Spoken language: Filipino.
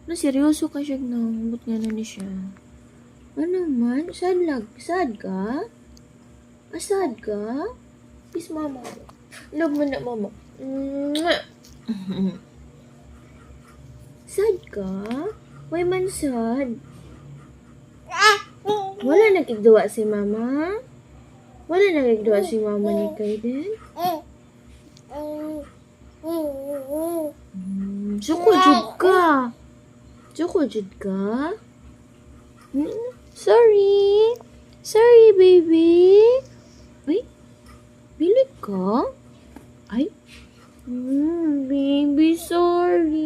Na seryoso ka siya na. Ba't nga na ni siya? Ano man? Sad ka? Sad ka? Kiss mama. Love mo na mama. Mwah! Sad ka? Why man sad? Wala nagigduwa si mama? Wala nagigduwa si mama ni Kaiden? Joko jud ka. Joko jud ka? Sorry. Sorry, baby. Ay, bilit ka? Ay, baby, sorry.